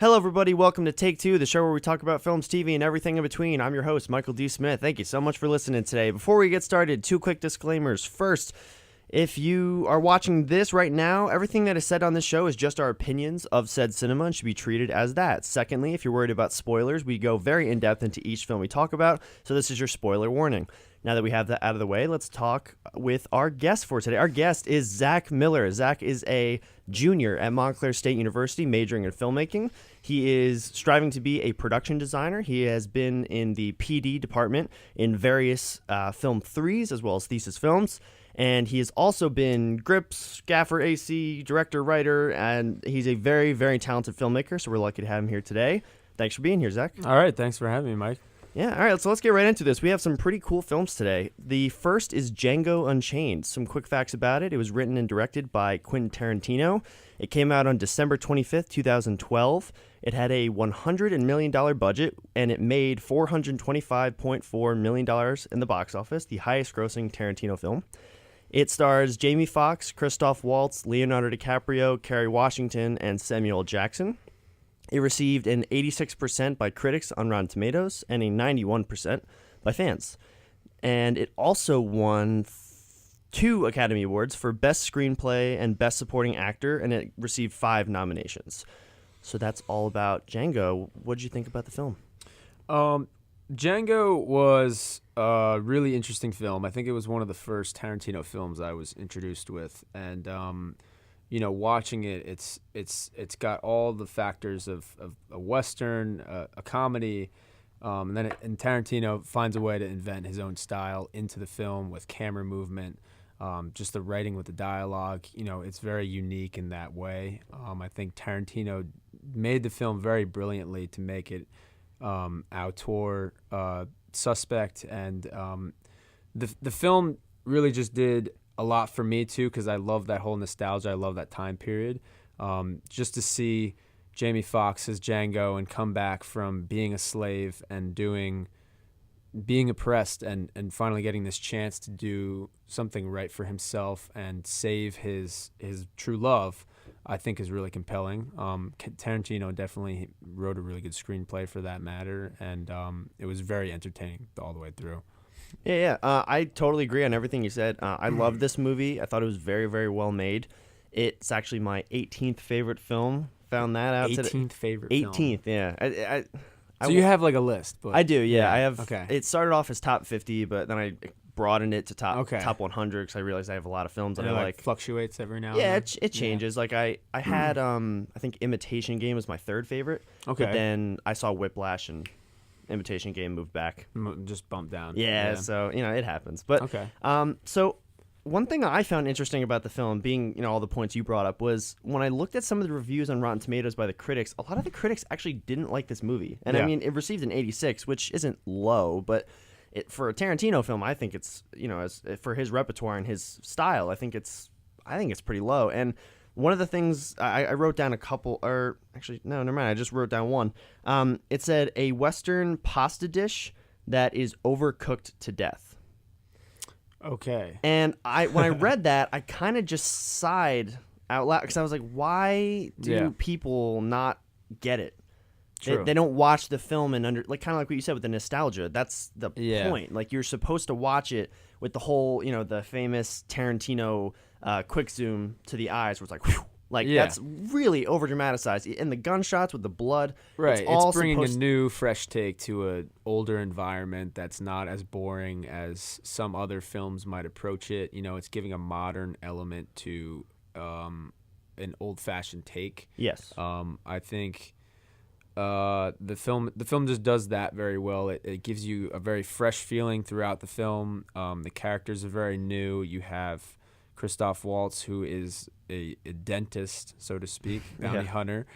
Hello, everybody. Welcome to Take Two, the show where we talk about films, TV, and everything in between. I'm your host, Michael D. Smith. Thank you so much for listening today. Before we get started, two quick disclaimers. First, if you are watching this right now, everything that is said on this show is just our opinions of said cinema and should be treated as that. Secondly, if you're worried about spoilers, we go very in-depth into each film we talk about, so this is your spoiler warning. Now that we have that out of the way, let's talk with our guest for today. Our guest is Zach Miller. Zach is a junior at Montclair State University, majoring in filmmaking. He is striving to be a production designer. He has been in the PD department in various film threes as well as thesis films. And he has also been Grips, Gaffer, AC, director, writer, and he's a very, very talented filmmaker, so we're lucky to have him here today. Thanks for being here, Zach. All right, thanks for having me, Mike. Yeah, all right, so let's get right into this. We have some pretty cool films today. The first is Django Unchained. Some quick facts about it. It was written and directed by Quentin Tarantino. It came out on December 25th, 2012. It had a $100 million budget, and it made $425.4 million in the box office, the highest grossing Tarantino film. It stars Jamie Foxx, Christoph Waltz, Leonardo DiCaprio, Kerry Washington, and Samuel Jackson. It received an 86% by critics on Rotten Tomatoes and a 91% by fans. And it also won 2 Academy Awards for Best Screenplay and Best Supporting Actor, and it received 5 nominations. So that's all about Django. What did you think about the film? Django was a really interesting film. I think it was one of the first Tarantino films I was introduced with, and watching it, it's got all the factors of a Western, a comedy, and Tarantino finds a way to invent his own style into the film with camera movement, just the writing with the dialogue. It's very unique in that way. I think Tarantino made the film very brilliantly to make it auteur, suspect, and the film really just did a lot for me too, because I love that whole nostalgia. I love that time period. Just to see Jamie Foxx as Django and come back from being a slave and being oppressed and finally getting this chance to do something right for himself and save his true love, I think is really compelling. Tarantino definitely wrote a really good screenplay for that matter, and it was very entertaining all the way through. Yeah. I totally agree on everything you said. I love this movie. I thought it was very, very well made. It's actually my 18th favorite film. Found that out today. 18th favorite 18th, film. yeah. So you have like a list? But I do, yeah. I have. Okay. It started off as top 50, but then I broadened it to top 100 because I realized I have a lot of films that I like. Fluctuates every now and then. Yeah, it changes. Like I had I think Imitation Game was my 3rd favorite. Okay. But then I saw Whiplash and Imitation Game moved back. Just bumped down. Yeah, so it happens. But okay. So one thing I found interesting about the film, being all the points you brought up, was when I looked at some of the reviews on Rotten Tomatoes by the critics, a lot of the critics actually didn't like this movie. And I mean, it received an 86, which isn't low, but for a Tarantino film, I think it's for his repertoire and his style, I think it's pretty low. And one of the things I wrote down a couple, or actually no, never mind. I just wrote down one. It said a Western pasta dish that is overcooked to death. Okay. And when I read that, I kind of just sighed out loud because I was like, why do people not get it? They don't watch the film and kind of like what you said with the nostalgia. That's the point. Like, you're supposed to watch it with the whole, the famous Tarantino quick zoom to the eyes where it's like, whew, that's really over dramatized. And the gunshots with the blood. Right. It's bringing a new, fresh take to an older environment that's not as boring as some other films might approach it. It's giving a modern element to an old-fashioned take. Yes. I think the film just does that very well. It gives you a very fresh feeling throughout the film. The characters are very new. You have Christoph Waltz, who is a dentist, so to speak, bounty hunter,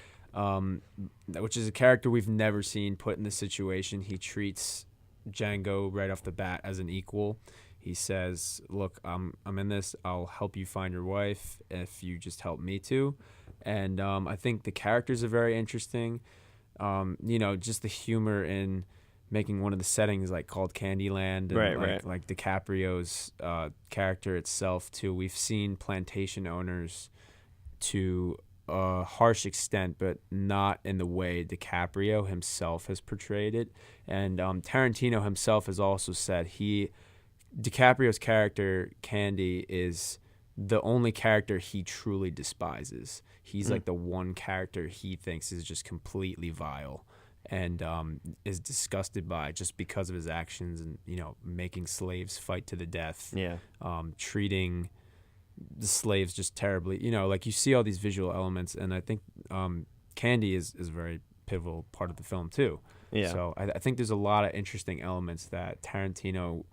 which is a character we've never seen put in this situation. He treats Django right off the bat as an equal. He says, look, I'm in this. I'll help you find your wife if you just help me too. And I think the characters are very interesting. Just the humor in making one of the settings called Candyland, and like DiCaprio's character itself too. We've seen plantation owners to a harsh extent, but not in the way DiCaprio himself has portrayed it. And Tarantino himself has also said DiCaprio's character Candy is the only character he truly despises. He's like the one character he thinks is just completely vile and is disgusted by just because of his actions and, making slaves fight to the death. Yeah. Treating the slaves just terribly. Like you see all these visual elements, and I think Candy is a very pivotal part of the film too. Yeah. So I think there's a lot of interesting elements that Tarantino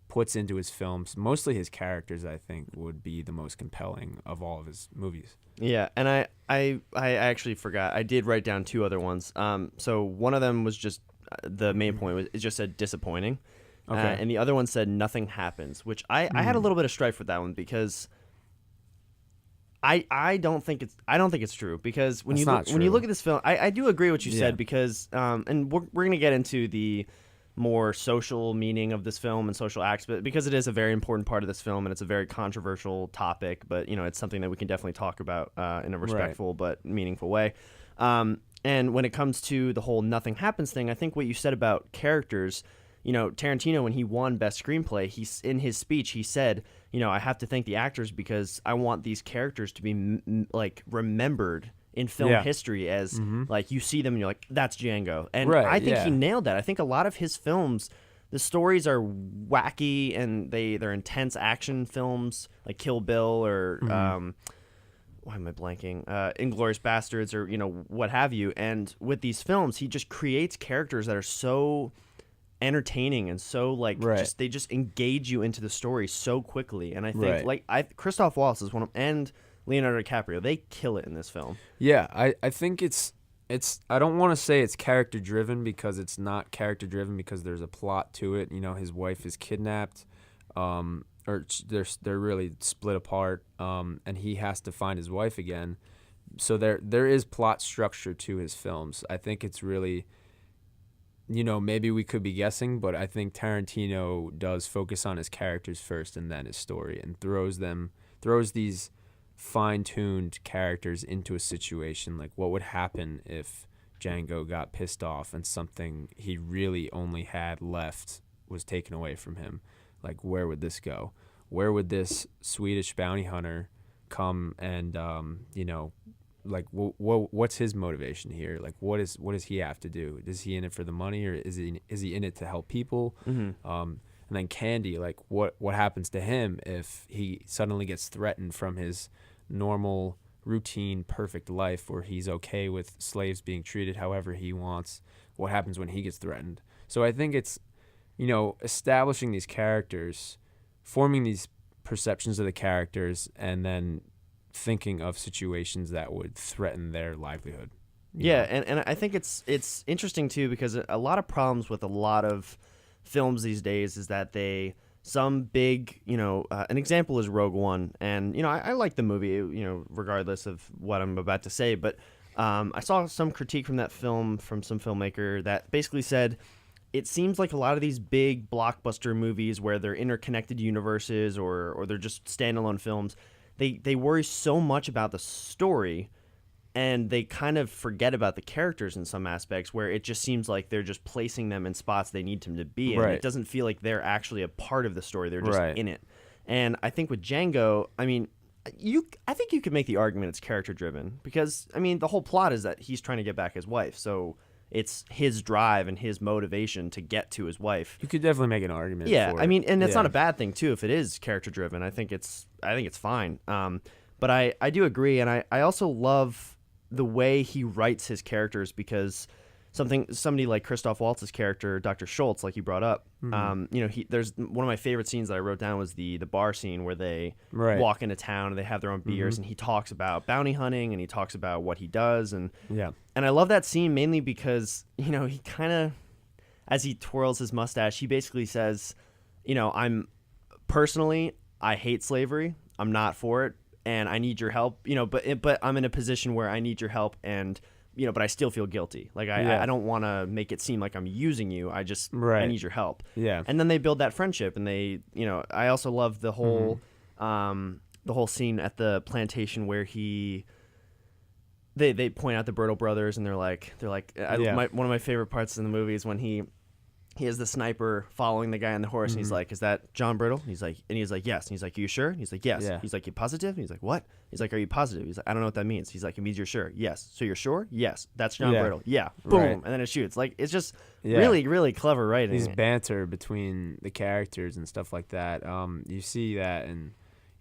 puts into his films. Mostly his characters, I think, would be the most compelling of all of his movies. Yeah, and I actually forgot. I did write down two other ones. So one of them was just the main point was it just said disappointing, and the other one said nothing happens, which I had a little bit of strife with that one because I don't think it's true because when you look at this film, I do agree with what you said because and we're gonna get into the more social meaning of this film and social acts, but because it is a very important part of this film and it's a very controversial topic, but it's something that we can definitely talk about in a respectful but meaningful way. And when it comes to the whole nothing happens thing, I think what you said about characters, Tarantino, when he won Best Screenplay, in his speech he said, I have to thank the actors because I want these characters to be remembered in film history as like you see them and you're like, that's Django. And I think he nailed that. I think a lot of his films, the stories are wacky and they're intense action films like Kill Bill or why am I blanking? Inglourious Bastards or what have you. And with these films, he just creates characters that are so entertaining and so they just engage you into the story so quickly. And I think Christoph Waltz is one of and Leonardo DiCaprio, they kill it in this film. Yeah, I think it's I don't want to say it's character driven because it's not character driven because there's a plot to it. His wife is kidnapped, or they're really split apart, and he has to find his wife again. So there is plot structure to his films. I think it's really, maybe we could be guessing, but I think Tarantino does focus on his characters first and then his story and throws these fine-tuned characters into a situation like what would happen if Django got pissed off and something he really only had left was taken away from him. Like, where would this go? Where would this Swedish bounty hunter come and what's his motivation here? Like, what does he have to do? Is he in it for the money or is he in it to help people? And then Candy, like what happens to him if he suddenly gets threatened from his normal, routine, perfect life where he's okay with slaves being treated however he wants? What happens when he gets threatened? So I think it's, establishing these characters, forming these perceptions of the characters, and then thinking of situations that would threaten their livelihood. Yeah, and I think it's interesting too because a lot of problems with a lot of films these days is that some big, an example is Rogue One, and I like the movie, regardless of what I'm about to say, but I saw some critique from that film from some filmmaker that basically said it seems like a lot of these big blockbuster movies where they're interconnected universes or they're just standalone films, they worry so much about the story and they kind of forget about the characters in some aspects where it just seems like they're just placing them in spots they need them to be in. Right. It doesn't feel like they're actually a part of the story. They're just in it. And I think with Django, I think you could make the argument it's character driven because, the whole plot is that he's trying to get back his wife. So it's his drive and his motivation to get to his wife. You could definitely make an argument. Yeah, for it. And it's not a bad thing too if it is character driven. I think it's fine. But I do agree, and I also love the way he writes his characters because somebody like Christoph Waltz's character, Dr. Schultz, like you brought up, there's one of my favorite scenes that I wrote down was the bar scene where they walk into town and they have their own beers and he talks about bounty hunting and he talks about what he does and I love that scene mainly because he kind of, as he twirls his mustache, he basically says, I hate slavery, I'm not for it, and I need your help, but I'm in a position where I need your help and but I still feel guilty. Like I don't want to make it seem like I'm using you. I just I need your help. Yeah. And then they build that friendship, and they, I also love the whole scene at the plantation where he they point out the Brittle brothers, and they're like Yeah. one of my favorite parts in the movie is when he has the sniper following the guy on the horse, and he's like, "Is that John Brittle?" And he's like, "Yes." And he's like, "You sure?" And he's like, "Yes." Yeah. He's like, "You positive?" And he's like, "What?" He's like, "Are you positive?" He's like, "I don't know what that means." He's like, "It means you're sure." "Yes." "So you're sure?" "Yes." "That's John Yeah. Brittle." "Yeah." Boom, Right. and then it shoots. Like, it's just Yeah. really, really clever writing. These banter between the characters and stuff like that. You see that in,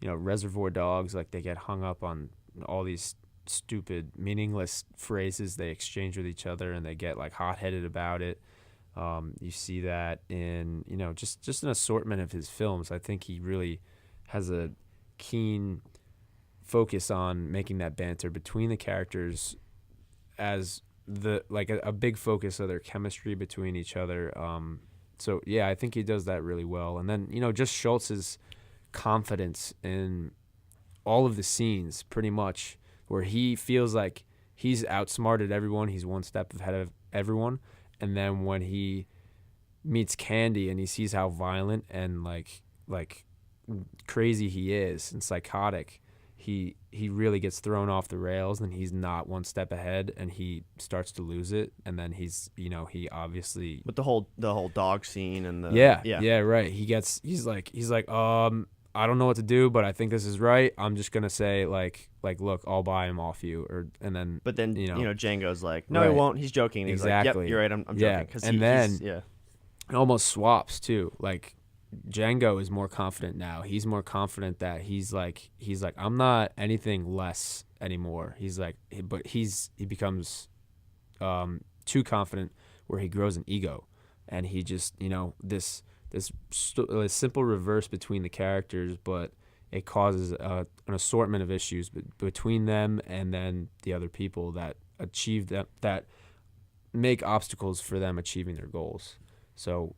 Reservoir Dogs. Like, they get hung up on all these stupid, meaningless phrases they exchange with each other, and they get like hot-headed about it. You see that in, just an assortment of his films. I think he really has a keen focus on making that banter between the characters as a big focus of their chemistry between each other. So yeah, I think he does that really well. And then, just Schultz's confidence in all of the scenes, pretty much, where he feels like he's outsmarted everyone. He's one step ahead of everyone. And then when he meets Candy and he sees how violent and like crazy he is and psychotic, he really gets thrown off the rails, and he's not one step ahead, and he starts to lose it. And then he's he obviously, with the whole dog scene and the yeah, right. He's like I don't know what to do, but I think this is right. I'm just gonna say like look, I'll buy him off you, But then Django's like, no, Right. he won't. He's joking. And he's like, Exactly. yep, you're right. I'm Yeah. joking. 'Cause And then- he's, yeah. it almost swaps too. Like Django is more confident now. He's more confident that he's like I'm not anything less anymore. He's like, but he becomes too confident, where he grows an ego, and he just this simple reverse between the characters, but it causes an assortment of issues between them and then the other people that achieve that make obstacles for them achieving their goals. So,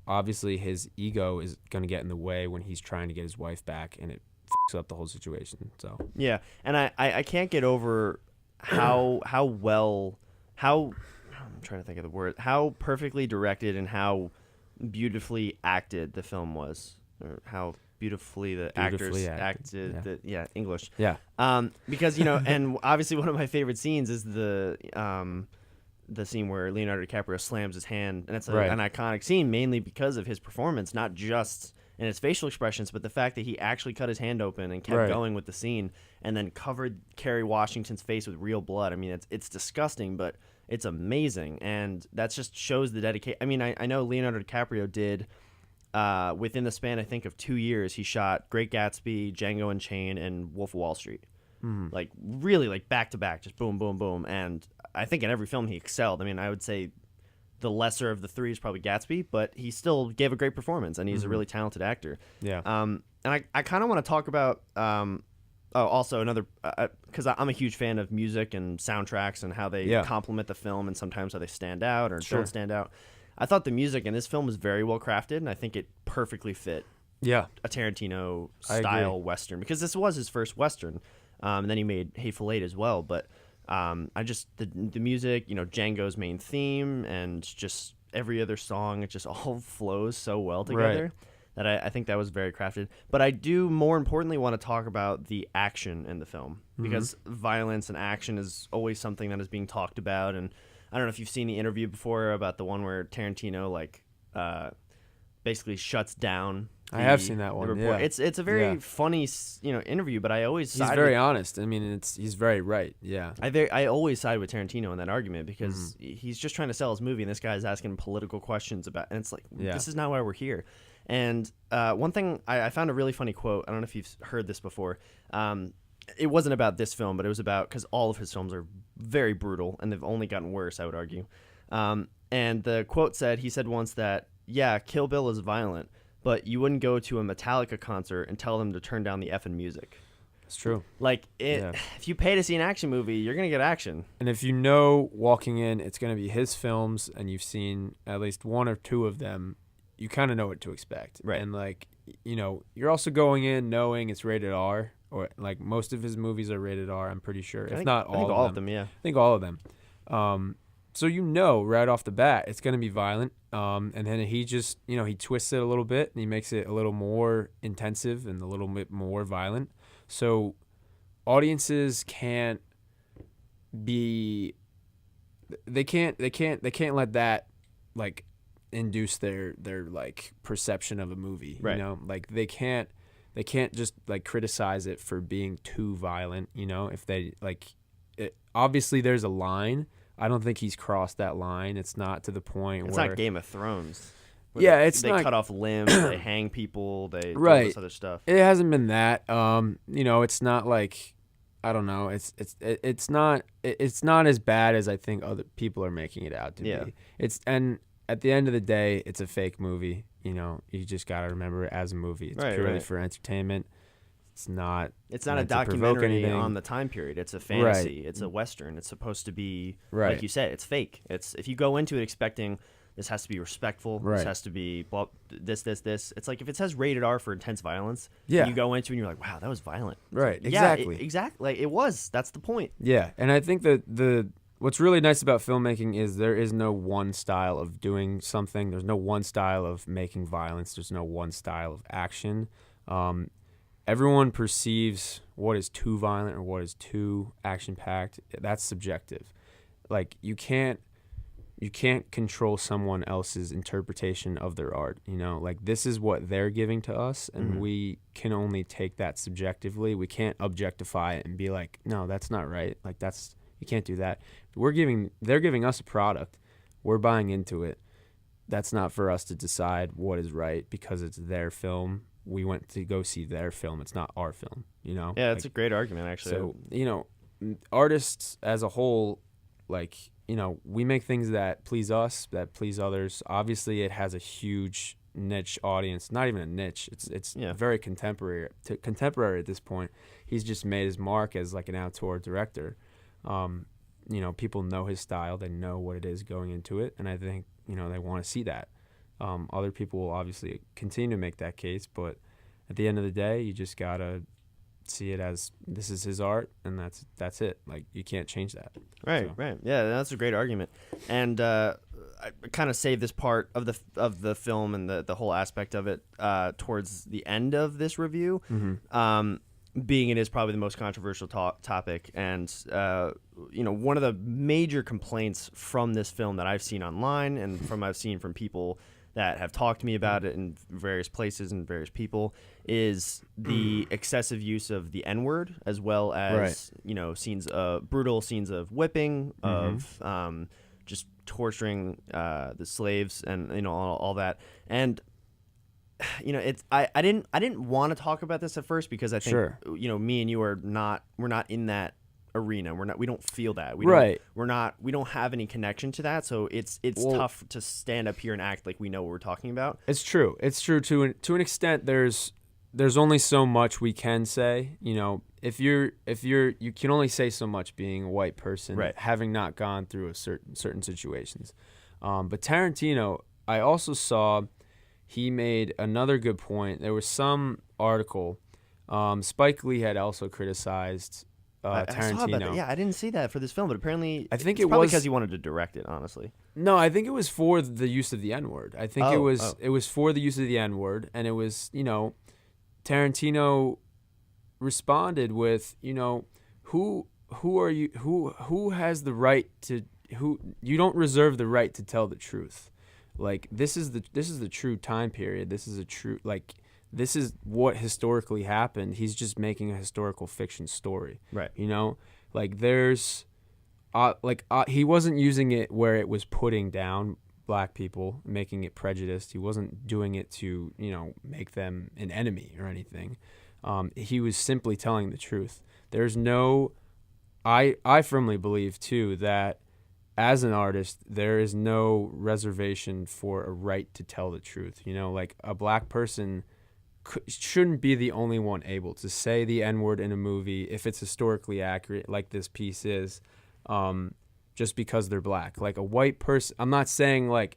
obviously his ego is going to get in the way when he's trying to get his wife back, and it fucks up the whole situation. So Yeah, and I can't get over how I'm trying to think of the word, how perfectly directed and how beautifully acted the film was, or how beautifully the actors acted. English. yeah, Because and obviously one of my favorite scenes is the scene where Leonardo DiCaprio slams his hand, and it's Right. an iconic scene mainly because of his performance, not just in his facial expressions, but the fact that he actually cut his hand open and kept Right. going with the scene, and then covered Kerry Washington's face with real blood. I mean, it's disgusting, but it's amazing, and that just shows the dedication. I mean, I know Leonardo DiCaprio did within the span, I think, of 2 years, he shot Great Gatsby, Django Unchained, and Wolf of Wall Street. Like really, like back to back, just boom, boom, boom. And I think in every film he excelled. I mean, I would say the lesser of the three is probably Gatsby, but he still gave a great performance, and he's a really talented actor. yeah, And I kind of want to talk about also another, because I'm a huge fan of music and soundtracks and how they complement the film, and sometimes how they stand out or Sure. don't stand out. I thought the music in this film was very well crafted, and I think it perfectly fit yeah, a Tarantino I agree. style Western, because this was his first Western. And then he made Hateful Eight as well. But the music, Django's main theme, and just every other song, it just all flows so well together that I think that was very crafted. But I do, more importantly, want to talk about the action in the film, because violence and action is always something that is being talked about. And I don't know if you've seen the interview before about the one where Tarantino basically shuts down. I have seen that one. Report. Yeah. It's a very funny interview, but I always He's very honest. I mean, he's very right. Yeah, I always side with Tarantino in that argument, because he's just trying to sell his movie, and this guy's asking political questions about, and it's like, this is not why we're here. And one thing I found a really funny quote. I don't know if you've heard this before. It wasn't about this film, but it was about, because all of his films are very brutal, and they've only gotten worse, I would argue. And the quote said, he said once that, yeah, Kill Bill is violent, but you wouldn't go to a Metallica concert and tell them to turn down the effing music. it's true. Like, if you pay to see an action movie, you're going to get action. And if walking in, it's going to be his films, and you've seen at least one or two of them, you kind of know what to expect. Right. And you're also going in knowing it's rated R, or like most of his movies are rated R, I'm pretty sure. I think not all of them, yeah. I think all of them. So right off the bat, it's going to be violent. And then he just, he twists it a little bit, and he makes it a little more intensive and a little bit more violent. So audiences can't be they can't let that like induce their like perception of a movie. Right. You know, like they can't just like criticize it for being too violent. You know, if they like it, obviously there's a line. I don't think he's crossed that line. It's not to the point It's where not Game of Thrones. Yeah, they, it's they not. cut off limbs, they hang people, they do all Right. this other stuff. It hasn't been that. You know, it's not like I don't know. It's not as bad as I think other people are making it out to Yeah. be. And at the end of the day, it's a fake movie. You know, you just gotta remember it as a movie. It's Right, purely right. for entertainment. It's not. It's not a meant to provoke documentary anything. on the time period. It's a fantasy. Right. It's a Western. It's supposed to be, Right. like you said, it's fake. It's if you go into it expecting this has to be respectful, this Right. has to be this. It's like if it says rated R for intense violence, Yeah. and you go into it and you're like, wow, that was violent. It's Right, like, exactly. Yeah, exactly. Like, it was. That's the point. Yeah, and I think that what's really nice about filmmaking is there is no one style of doing something. There's no one style of making violence. There's no one style of action. Everyone perceives what is too violent or what is too action-packed. That's subjective. Like you can't control someone else's interpretation of their art. You know, like this is what they're giving to us, and we can only take that subjectively. We can't objectify it and be like, no, that's not right. Like you can't do that. They're giving us a product. We're buying into it. That's not for us to decide what is right because it's their film. We went to go see their film. It's not our film, you know? Yeah, that's a great argument, actually. So, you know, artists as a whole, like, you know, we make things that please us, that please others. Obviously, it has a huge niche audience. Not even a niche. It's very contemporary at this point. He's just made his mark as like an auteur director. You know, people know his style. They know what it is going into it, and I think, you know, they want to see that. Other people will obviously continue to make that case, but at the end of the day, you just gotta see it as this is his art, and that's it. Like you can't change that. Right, So. right. Yeah, that's a great argument. And I kind of saved this part of the film and the whole aspect of it towards the end of this review. Mm-hmm. Being it is probably the most controversial topic, and you know, one of the major complaints from this film that I've seen online and I've seen from people that have talked to me about it in various places and various people is the excessive use of the N-word, as well as you know, brutal scenes of whipping, of just torturing the slaves, and you know, all that. And you know, I didn't want to talk about this at first because I think you know, me and you we're not in that arena. We don't feel that. We don't have any connection to that, so it's tough to stand up here and act like we know what we're talking about. It's true to an extent. There's only so much we can say. You know, if you can only say so much being a white person, having not gone through certain situations. But Tarantino, I also saw he made another good point. There was some article. Spike Lee had also criticized Tarantino. I saw about that. Yeah, I didn't see that for this film, but apparently I think it's probably because he wanted to direct it, honestly. No, I think it was for the use of the N-word. I think it was for the use of the N-word, and it was, you know, Tarantino responded with, you know, who are you, who has the right to, who you don't reserve the right to tell the truth. Like this is the true time period. This is a true, like, this is what historically happened. He's just making a historical fiction story. Right. You know, like there's he wasn't using it where it was putting down black people, making it prejudiced. He wasn't doing it to, you know, make them an enemy or anything. He was simply telling the truth. There's no, I firmly believe too that as an artist, there is no reservation for a right to tell the truth. You know, like a black person shouldn't be the only one able to say the N-word in a movie if it's historically accurate, like this piece is, just because they're black. Like a white person, I'm not saying like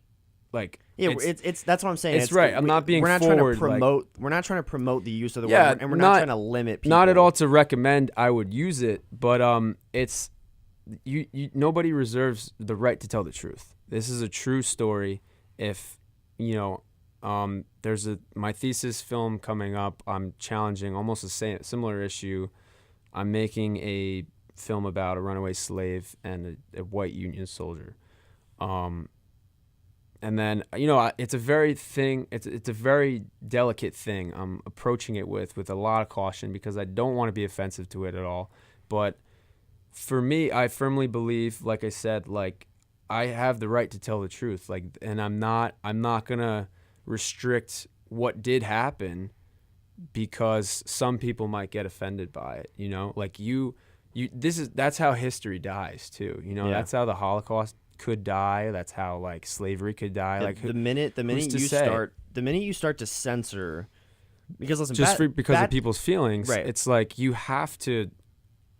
yeah, it's that's what I'm saying. It's right. I'm not being forward. We're not trying to promote the use of the word, and we're not trying to limit people. Not at all to recommend I would use it, but it's you nobody reserves the right to tell the truth. This is a true story. If you know, there's my thesis film coming up. I'm challenging almost the similar issue. I'm making a film about a runaway slave and a white Union soldier. And then, it's a very delicate thing. I'm approaching it with a lot of caution because I don't want to be offensive to it at all. But for me, I firmly believe, like I said, like I have the right to tell the truth. Like, and I'm not gonna restrict what did happen because some people might get offended by it. Like that's how history dies too. That's how the Holocaust could die. That's how like slavery could die. Like the minute you start to censor, because listen, because of people's feelings, right. It's like you have to,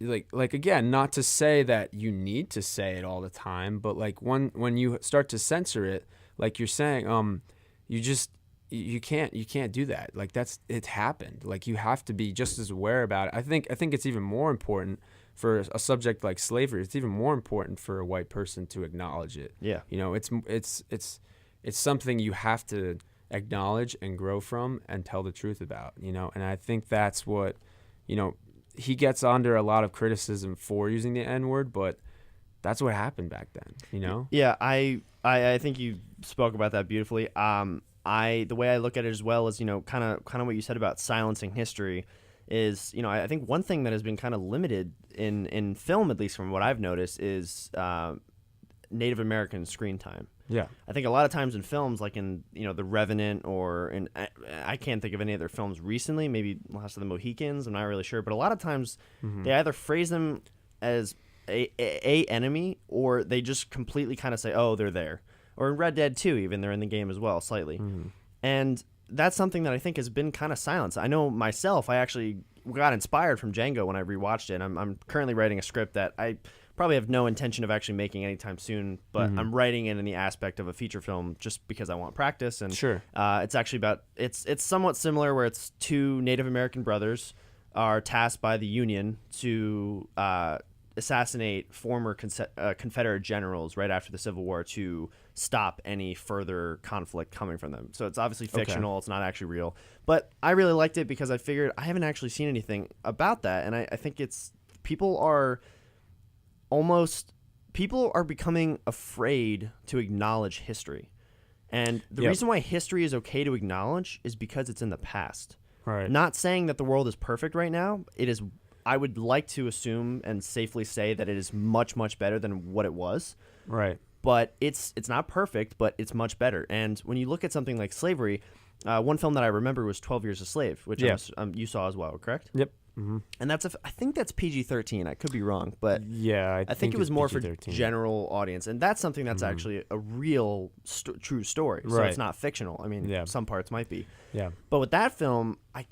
like again, not to say that you need to say it all the time, but like when you start to censor it, like you're saying, you can't do that. Like it happened. Like you have to be just as aware about it. I think it's even more important for a subject like slavery. It's even more important for a white person to acknowledge it. Yeah. It's something you have to acknowledge and grow from and tell the truth about, and I think that's what, he gets under a lot of criticism for using the N-word, but that's what happened back then, Yeah, I think you spoke about that beautifully. The way I look at it as well is, kind of what you said about silencing history is, I think one thing that has been kind of limited in film, at least from what I've noticed, is Native American screen time. Yeah. I think a lot of times in films like in, The Revenant or I can't think of any other films recently, maybe Last of the Mohicans, I'm not really sure, but a lot of times they either phrase them as a enemy or they just completely kind of say, oh, they're there. Or in Red Dead 2 even, they're in the game as well, slightly. And that's something that I think has been kind of silenced. I know myself, I actually got inspired from Django when I rewatched it. I'm currently writing a script that I probably have no intention of actually making anytime soon, but I'm writing it in the aspect of a feature film just because I want practice. And sure. It's actually about it's somewhat similar where it's two Native American brothers are tasked by the Union to assassinate former Confederate generals right after the Civil War to stop any further conflict coming from them. So it's obviously fictional. Okay. It's not actually real. But I really liked it because I figured I haven't actually seen anything about that. And I think people are becoming afraid to acknowledge history. And the reason why history is okay to acknowledge is because it's in the past. Right. Not saying that the world is perfect right now. It is. I would like to assume and safely say that it is much, much better than what it was. Right. But it's not perfect, but it's much better. And when you look at something like slavery, one film that I remember was 12 Years a Slave, which you saw as well, correct? Yep. Mm-hmm. And I think that's PG-13. I could be wrong, but yeah, I think it was more PG-13. for general audience. And that's something that's actually a real true story. So it's not fictional. I mean, some parts might be. Yeah. But with that film, I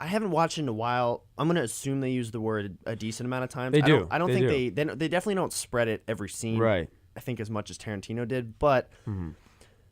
haven't watched it in a while. I'm going to assume they use the word a decent amount of times. They do. I don't think they definitely don't spread it every scene. Right. I think as much as Tarantino did, but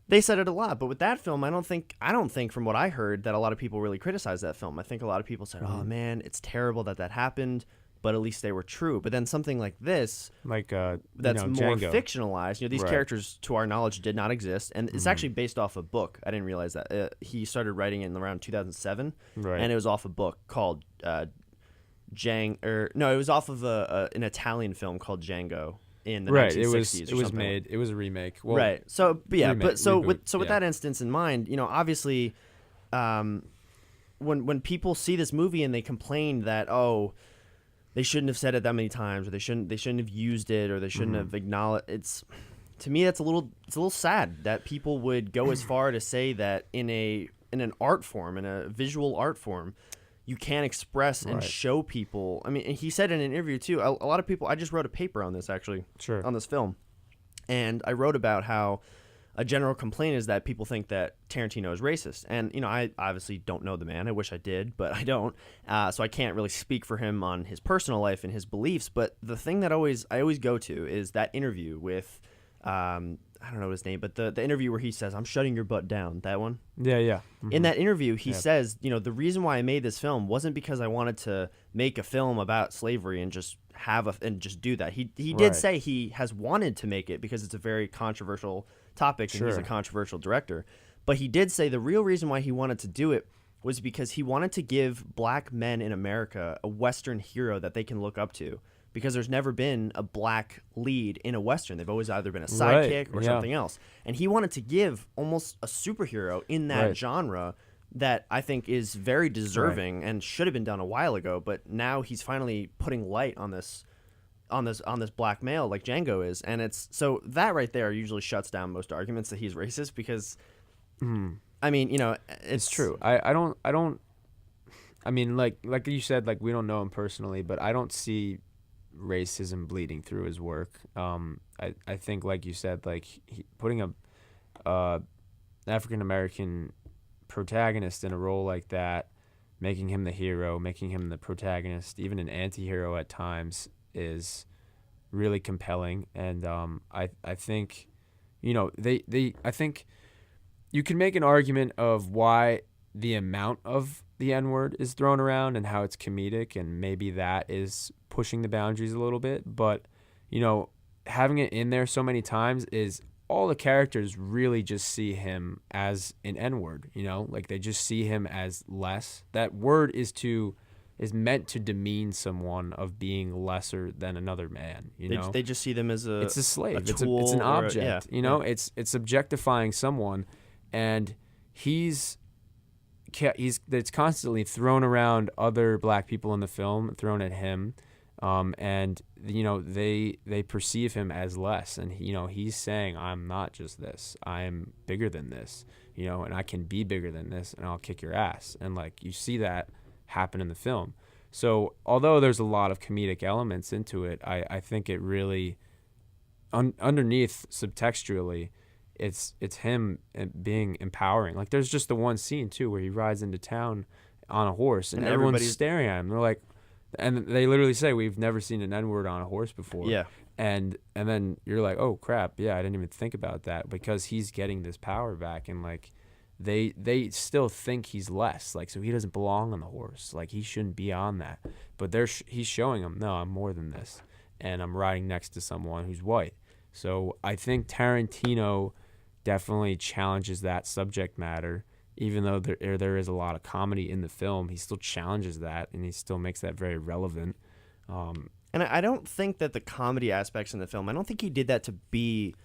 they said it a lot. But with that film, I don't think from what I heard that a lot of people really criticized that film. I think a lot of people said, "Oh man, it's terrible that happened," but at least they were true. But then something like this, like that's more Django. fictionalized. These characters, to our knowledge, did not exist, and it's actually based off a book. I didn't realize that. He started writing it in around 2007, and it was off a book called it was off of an Italian film called Django. In the 1960s, it was a remake. Well, right. So, but yeah, reboot, with that instance in mind, obviously, when people see this movie and they complain that they shouldn't have said it that many times, or they shouldn't have used it, or they shouldn't have acknowledged, to me it's a little sad that people would go as far to say that in an art form, in a visual art form, you can't express and show people. I mean, and he said in an interview too, a lot of people, I just wrote a paper on this actually, on this film. And I wrote about how a general complaint is that people think that Tarantino is racist. And, I obviously don't know the man. I wish I did, but I don't. So I can't really speak for him on his personal life and his beliefs. But the thing that I always go to is that interview with, I don't know his name, but the interview where he says, "I'm shutting your butt down." That one. Yeah. Mm-hmm. In that interview, he says, the reason why I made this film wasn't because I wanted to make a film about slavery and just just do that. He did say he has wanted to make it because it's a very controversial topic and he's a controversial director. But he did say the real reason why he wanted to do it was because he wanted to give black men in America a Western hero that they can look up to. because there's never been a black lead in a Western. They've always either been a sidekick or something else. And he wanted to give almost a superhero in that genre that I think is very deserving and should have been done a while ago. But now he's finally putting light on this black male like Django is. And it's so that right there usually shuts down most arguments that he's racist because, I mean, you know, it's true. I don't. I mean, like you said, like we don't know him personally, but I don't see racism bleeding through his work. I think, like you said, like putting a African American protagonist in a role like that, making him the hero, making him the protagonist, even an anti-hero at times, is really compelling. And I think, you know, I think you can make an argument of why the amount of the N-word is thrown around and how it's comedic, and maybe that is pushing the boundaries a little bit. But, you know, having it in there so many times is all the characters really just see him as an N-word, you know? Like, they just see him as less. That word is meant to demean someone of being lesser than another man, you know? They just see them as it's a slave. A tool, it's an object, you know? Yeah. It's objectifying someone, and it's constantly thrown around other black people in the film, thrown at him, and you know they perceive him as less, and you know he's saying, I'm not just this, I'm bigger than this, you know, and I can be bigger than this, and I'll kick your ass. And like you see that happen in the film. So although there's a lot of comedic elements into it, I think it really underneath subtextually, it's him being empowering. Like there's just the one scene too where he rides into town on a horse and everyone's staring at him. They're like, and they literally say, we've never seen an N-word on a horse before. Yeah. And then you're like, oh crap, yeah, I didn't even think about that, because he's getting this power back, and like they still think he's less, like, so he doesn't belong on the horse, like he shouldn't be on that. But he's showing him, no, I'm more than this, and I'm riding next to someone who's white. So I think Tarantino definitely challenges that subject matter. Even though there is a lot of comedy in the film, he still challenges that, and he still makes that very relevant. And I don't think that the comedy aspects in the film, I don't think he did that to be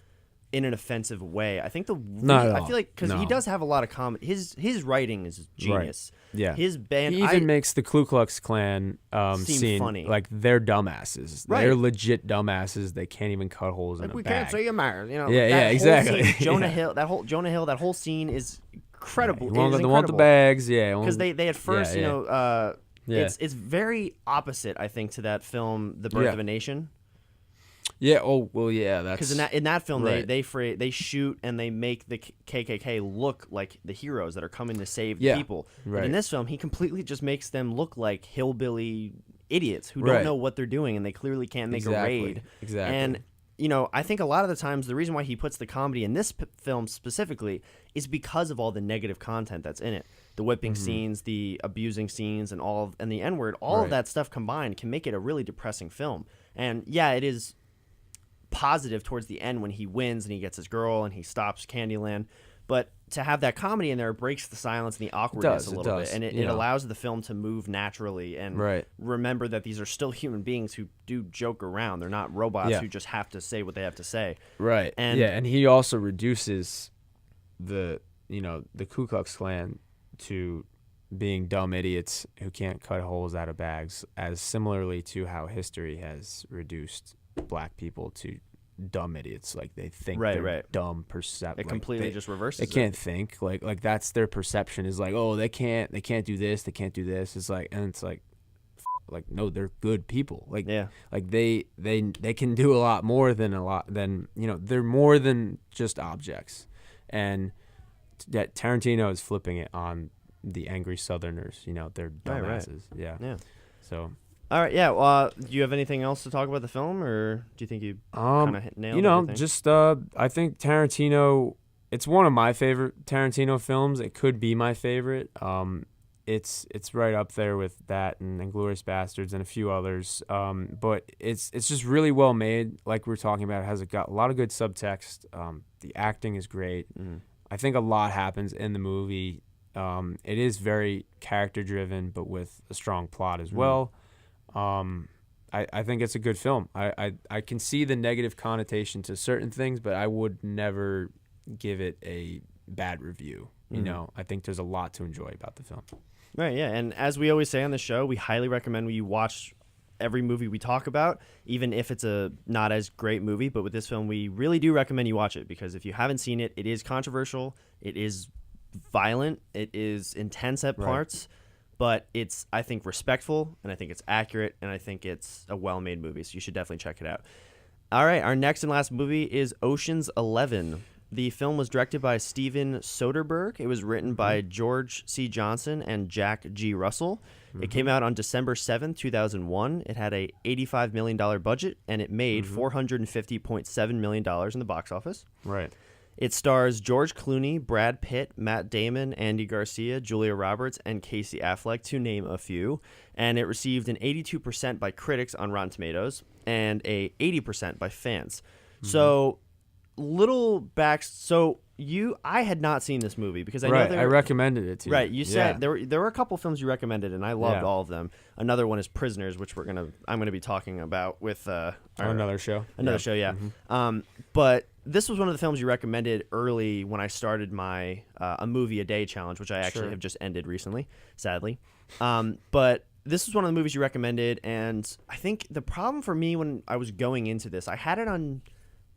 in an offensive way. I think I feel like, because he does have a lot of comedy. His writing is genius. Right. Yeah. His band. He even makes the Ku Klux Klan scene funny. Like they're dumbasses. Right. They're legit dumbasses. They can't even cut holes in a we bag. can't say America. You know. Yeah, exactly. Scene, Jonah Hill. That whole scene is incredible. They want the bags. Yeah. Because they at first, yeah. you know, Yeah. it's very opposite, I think, to that film, The Birth of a Nation. Yeah. Oh well. Yeah. That's because in that film, right. they shoot and they make the KKK look like the heroes that are coming to save people. Right. But in this film, he completely just makes them look like hillbilly idiots who don't know what they're doing, and they clearly can't make a raid. Exactly. And you know, I think a lot of the times the reason why he puts the comedy in this film specifically is because of all the negative content that's in it. The whipping scenes, the abusing scenes, and the N-word, all of that stuff combined can make it a really depressing film. And yeah, it is positive towards the end when he wins and he gets his girl and he stops Candyland. But to have that comedy in there, it breaks the silence and the awkwardness a little bit. And it allows the film to move naturally and remember that these are still human beings who do joke around. They're not robots who just have to say what they have to say. Right. And he also reduces the Ku Klux Klan to being dumb idiots who can't cut holes out of bags, as similarly to how history has reduced black people to dumb idiots. Like they think they're dumb It completely just reverses they can't think. Like that's their perception, is like, oh, they can't do this, they can't do this. It's like, and it's like no, they're good people. Like like they can do a lot more than they're more than just objects. And that Tarantino is flipping it on the angry Southerners. You know, they're dumbasses. Right. Yeah. So. All right. Yeah. Do you have anything else to talk about the film, or do you think you kind of nailed everything? Just I think Tarantino. It's one of my favorite Tarantino films. It could be my favorite. It's right up there with that and Inglourious Bastards and a few others. But it's just really well made. Like we were talking about, it has got a lot of good subtext. The acting is great. I think a lot happens in the movie. It is very character driven, but with a strong plot as well. I think it's a good film. I can see the negative connotation to certain things, but I would never give it a bad review. You know, I think there's a lot to enjoy about the film. Right, yeah. And as we always say on the show, we highly recommend you watch every movie we talk about, even if it's a not as great movie. But with this film, we really do recommend you watch it, because if you haven't seen it, it is controversial, it is violent, it is intense at parts, but it's, I think, respectful, and I think it's accurate, and I think it's a well-made movie, so you should definitely check it out. All right, our next and last movie is Ocean's 11. The film was directed by Steven Soderbergh. It was written by George C. Johnson and Jack G. Russell. It came out on December 7th, 2001. It had a $85 million budget, and it made $450.7 million in the box office. Right. It stars George Clooney, Brad Pitt, Matt Damon, Andy Garcia, Julia Roberts, and Casey Affleck, to name a few. And it received an 82% by critics on Rotten Tomatoes and a 80% by fans. So... I had not seen this movie because I know I recommended it to you. Right, you said there were a couple films you recommended, and I loved all of them. Another one is Prisoners, which I'm gonna be talking about with another show. Another show, yeah. But this was one of the films you recommended early when I started my a movie a day challenge, which I actually have just ended recently, sadly. But this was one of the movies you recommended, and I think the problem for me when I was going into this, I had it on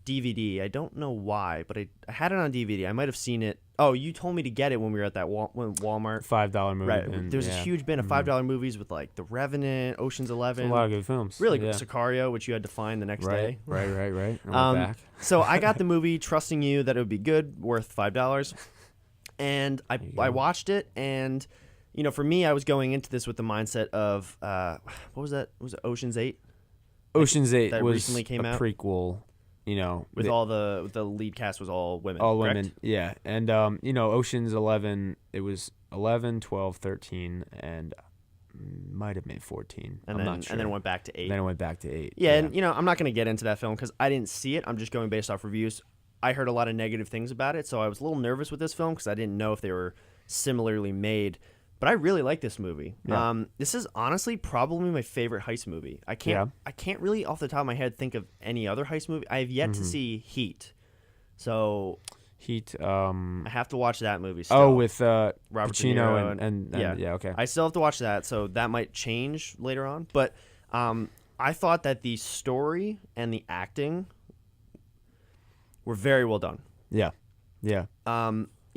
DVD. I don't know why, but I had it on DVD. I might have seen it. Oh, you told me to get it when we were at that Walmart. $5 movie. Right. There was a huge bin of $5 movies with like The Revenant, Ocean's 11. It's a lot of good films. Really good. Sicario, which you had to find the next day. Right. I went back. So I got the movie trusting you that it would be good, worth $5. And I watched it, and you know, for me, I was going into this with the mindset of what was that? Was it Ocean's 8? Ocean's 8 that was recently came a out? prequel. You know, With all the lead cast was all women. all correct? women, yeah. And you know, Ocean's 11, it was 11, 12, 13, and might have made 14. I'm not sure. And then it went back to 8. Then it went back to 8. Yeah, and you know, I'm not going to get into that film because I didn't see it. I'm just going based off reviews. I heard a lot of negative things about it, so I was a little nervous with this film because I didn't know if they were similarly made. But I really like this movie. Yeah. This is honestly probably my favorite heist movie. I can't really off the top of my head think of any other heist movie. I have yet to see Heat. So Heat. I have to watch that movie still. Oh, with Robert Pacino De Niro and yeah, okay. I still have to watch that, so that might change later on. But I thought that the story and the acting were very well done. Yeah.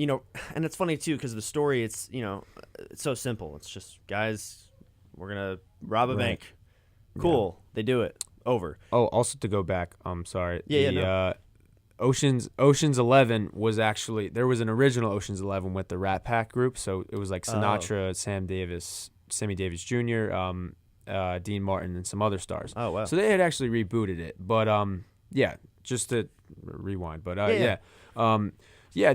You know, and it's funny too because the story, it's, you know, it's so simple. It's just, guys, we're gonna rob a bank. Cool, they do it. Over. Oh, also to go back, sorry. No. Ocean's 11 was actually, there was an original Ocean's 11 with the Rat Pack group, so it was like Sinatra, Sammy Davis Jr., Dean Martin, and some other stars. Oh wow. So they had actually rebooted it, but yeah, just to rewind, but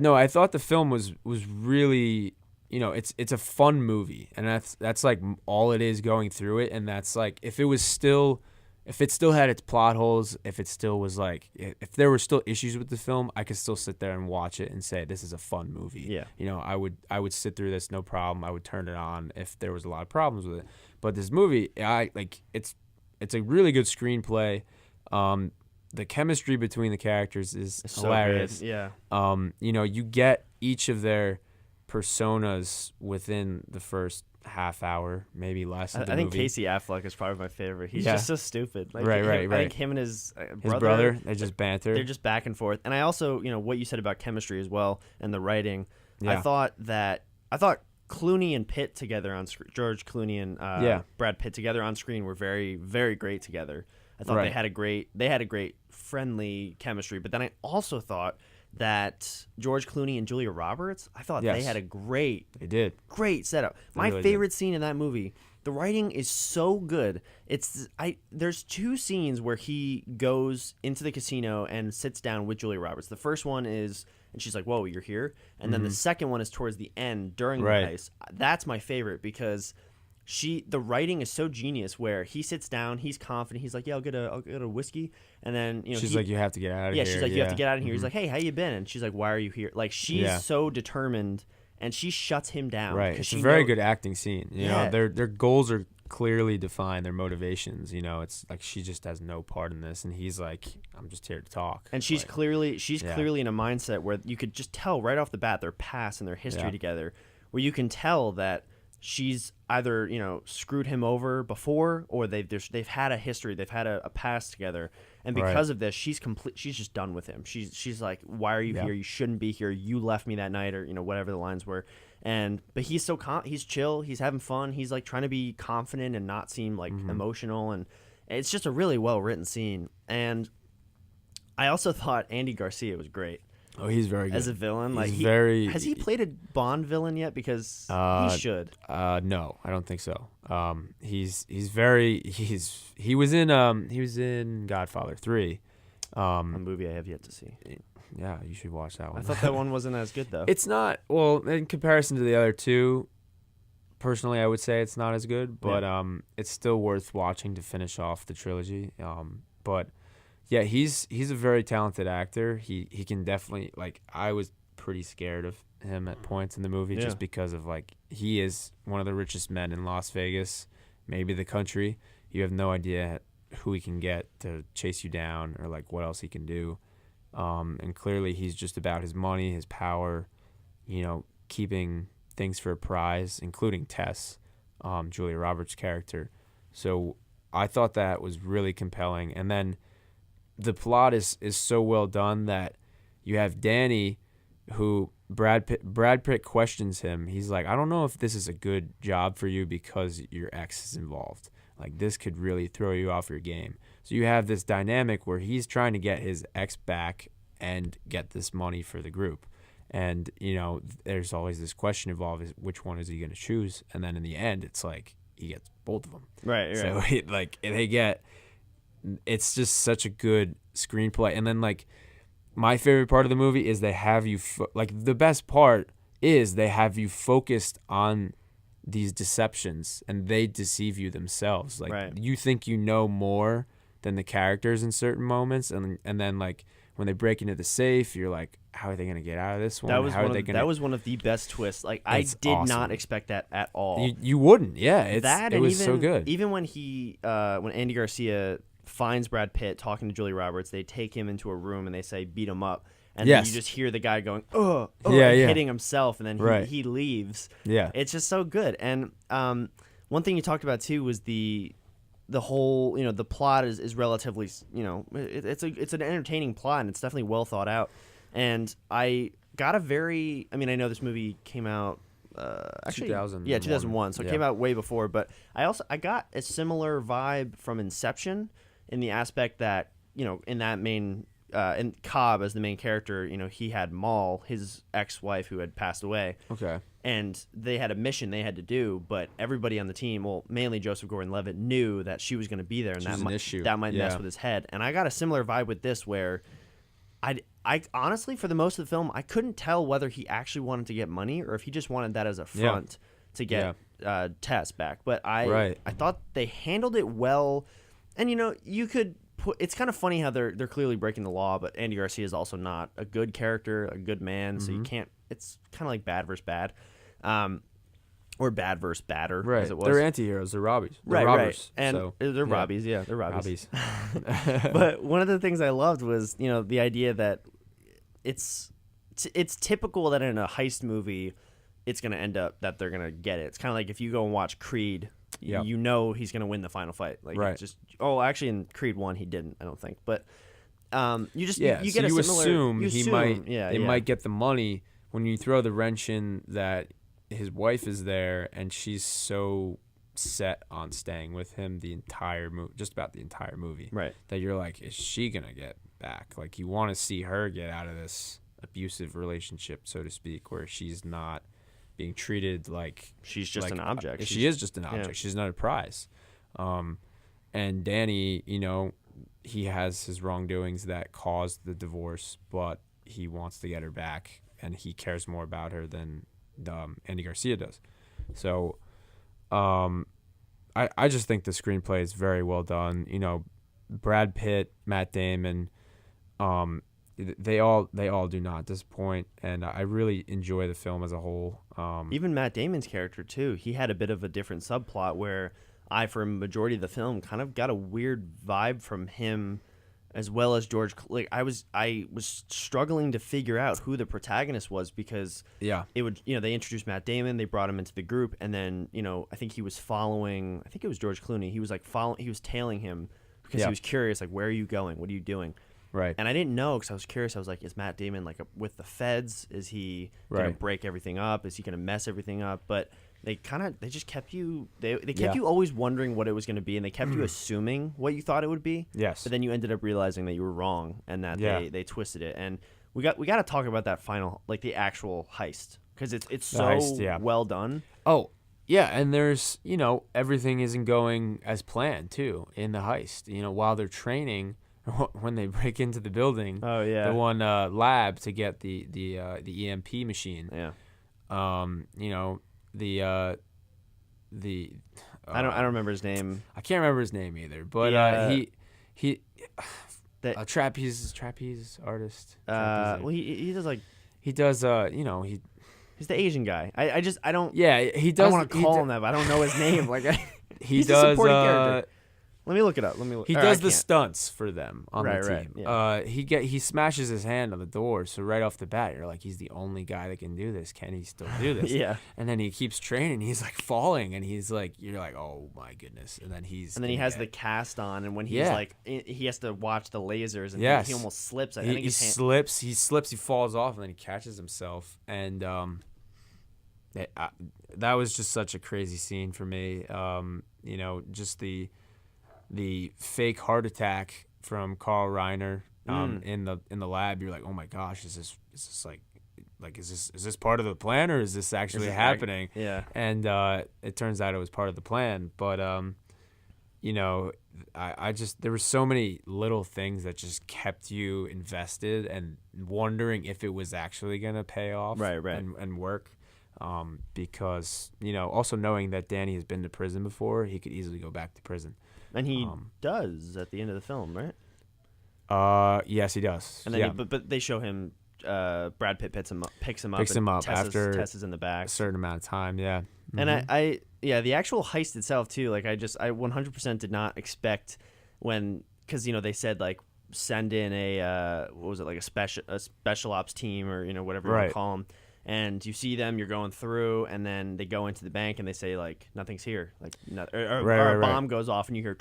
no, I thought the film was really, you know, it's a fun movie, and that's like all it is going through it, and that's like if it still had its plot holes, if it still was like, if there were still issues with the film, I could still sit there and watch it and say this is a fun movie. Yeah. You know, I would sit through this, no problem. I would turn it on if there was a lot of problems with it. But this movie, it's a really good screenplay. The chemistry between the characters is hilarious. So good. Yeah. You know, you get each of their personas within the first half hour, maybe less. Of the I think movie. Casey Affleck is probably my favorite. He's just so stupid. Like, right. I think him and his brother, they just banter. They're just back and forth. And I also, you know, what you said about chemistry as well and the writing. Yeah. I thought Clooney and Pitt together on screen, George Clooney and Brad Pitt together on screen were very, very great together. I thought they had a great friendly chemistry. But then I also thought that George Clooney and Julia Roberts, I thought they had a great setup. My favorite scene in that movie, the writing is so good. There's two scenes where he goes into the casino and sits down with Julia Roberts. The first one is, and she's like, "Whoa, you're here," and then the second one is towards the end during the heist. That's my favorite because the writing is so genius where he sits down, he's confident, he's like, yeah, I'll get a whiskey, and then, you know, she's like, you have to get out of here. She's like, you have to get out of here. He's like, hey, how you been? And she's like, why are you here? Like, she's so determined and she shuts him down. Right. It's a very good acting scene. You know, their goals are clearly defined, their motivations. You know, it's like she just has no part in this, and he's like, I'm just here to talk. And she's clearly in a mindset where you could just tell right off the bat their past and their history together, where you can tell that she's either, you know, screwed him over before, or they've had a history, they've had a past together, and because of this, she's just done with him. She's like, why are you here? You shouldn't be here. You left me that night, or, you know, whatever the lines were. But he's so he's chill, he's having fun, he's like trying to be confident and not seem like emotional, and it's just a really well written scene. And I also thought Andy Garcia was great. Oh, he's very good as a villain. Has he played a Bond villain yet? Because he should. No, I don't think so. He was in Godfather 3. A movie I have yet to see. Yeah, you should watch that one. I thought that one wasn't as good though. It's not, well, in comparison to the other two. Personally, I would say it's not as good, but it's still worth watching to finish off the trilogy. But yeah, he's a very talented actor. He can definitely, like, I was pretty scared of him at points in the movie just because of, like, he is one of the richest men in Las Vegas, maybe the country. You have no idea who he can get to chase you down or, like, what else he can do. And clearly he's just about his money, his power, you know, keeping things for a prize, including Tess, Julia Roberts' character. So I thought that was really compelling. And then the plot is so well done that you have Danny, who Brad Pitt questions him. He's like, I don't know if this is a good job for you because your ex is involved. Like, this could really throw you off your game. So you have this dynamic where he's trying to get his ex back and get this money for the group. And, you know, there's always this question involved, is which one is he going to choose? And then in the end, it's like he gets both of them. Right. So, it's just such a good screenplay. And then, like, my favorite part of the movie is they have you, the best part is they have you focused on these deceptions, and they deceive you themselves. Like, you think you know more than the characters in certain moments, and then, like, when they break into the safe, you're like, how are they going to get out of this one? That was one of the best twists. Like, I did not expect that at all. You wouldn't, yeah. It was so good. Even when when Andy Garcia finds Brad Pitt talking to Julia Roberts, they take him into a room and they say, beat him up. And then you just hear the guy going, hitting himself, and then he leaves. Yeah. It's just so good. And one thing you talked about, too, was the whole, you know, the plot is relatively, you know, it's an entertaining plot, and it's definitely well thought out. And I got I know this movie came out, actually, 2001. Yeah, 2001. So it came out way before. But I got a similar vibe from Inception in the aspect that, you know, in that main, in Cobb as the main character, you know, he had Maul, his ex-wife who had passed away. Okay. And they had a mission they had to do, but everybody on the team, well, mainly Joseph Gordon-Levitt, knew that she was going to be there, and that might mess with his head. And I got a similar vibe with this, where I honestly, for the most of the film, I couldn't tell whether he actually wanted to get money or if he just wanted that as a front to get Tess back. But I thought they handled it well, and, you know, you could. It's kind of funny how they're clearly breaking the law, but Andy Garcia is also not a good character, a good man, so you can't. It's kind of like bad versus bad, or bad versus badder, as it was. They're anti-heroes. They're robbers. They're robbers. And so, they're robbies. Yeah, they're robbies. But one of the things I loved was, you know, the idea that it's typical that in a heist movie, it's going to end up that they're going to get it. It's kind of like if you go and watch Creed. Yep. You know he's going to win the final fight. Like, actually in Creed 1 he didn't, I don't think. But you just you get so a similar, assume they might get the money when you throw the wrench in that his wife is there and she's so set on staying with him the entire movie, just about the entire movie. Right. That you're like, is she going to get back? Like, you want to see her get out of this abusive relationship, so to speak, where she's not being treated like she's just an object. She is just an object. Yeah. She's not a prize. And Danny, you know, he has his wrongdoings that caused the divorce, but he wants to get her back, and he cares more about her than Andy Garcia does. So, I just think the screenplay is very well done. You know, Brad Pitt, Matt Damon, they all do not disappoint, and I really enjoy the film as a whole. Even Matt Damon's character too. He had a bit of a different subplot where for a majority of the film, kind of got a weird vibe from him, as well as George. Like I was struggling to figure out who the protagonist was because it would they introduced Matt Damon, they brought him into the group, and then I think he was following. I think it was George Clooney. He was like he was tailing him because he was curious, like, where are you going? What are you doing? Right. And I didn't know because I was curious. I was like, is Matt Damon like with the feds? Is he going to break everything up? Is he going to mess everything up? But they just kept you they kept you always wondering what it was going to be, and they kept you assuming what you thought it would be. Yes. But then you ended up realizing that you were wrong and that they twisted it. And we got to talk about that final, like the actual heist, because it's so heist, well done. Oh, yeah, and there's everything isn't going as planned too in the heist. While they're training. When they break into the building, the one lab to get the EMP machine. Yeah. I don't remember his name. I can't remember his name either. But he a trapeze artist. Well, he does like he does he's the Asian guy. I don't. Yeah, he does. I don't want to call him that, but I don't know his name. Like he's a supporting character. Let me look it up. He does the stunts for them on the team. Right, yeah. He smashes his hand on the door, so right off the bat, you're like, he's the only guy that can do this. Can he still do this? Yeah. And then he keeps training. He's like falling, and he's like, you're like, oh my goodness. And then he has the cast on, and when he's like, he has to watch the lasers, and he almost slips. I think he slips. He slips. He falls off, and then he catches himself. And that was just such a crazy scene for me. Just the fake heart attack from Carl Reiner in the lab. You're like, oh my gosh, is this like is this part of the plan, or is this actually happening? Yeah. And it turns out it was part of the plan. But I just, there were so many little things that just kept you invested and wondering if it was actually gonna pay off, and work. Because also knowing that Danny has been to prison before, he could easily go back to prison. And he does at the end of the film, right? Yes, he does. And then but they show him Brad Pitt picks him up after Tessa's in the back. A certain amount of time, yeah. Mm-hmm. And I the actual heist itself too, like I 100% did not expect because they said like send in a what was it, like a special ops team, or whatever you want to call them. And you see them, you're going through, and then they go into the bank and they say like nothing's here, like or a bomb goes off and you hear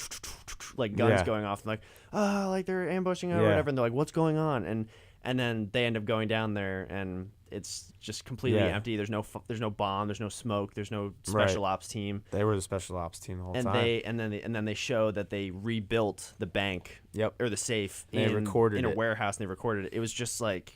like guns going off, and like like they're ambushing or whatever, and they're like, what's going on? And then they end up going down there and it's just completely empty. There's no bomb, there's no smoke, there's no special ops team. They were the special ops team the whole time. And then they show that they rebuilt the bank, or the safe in a warehouse, and they recorded it. It was just like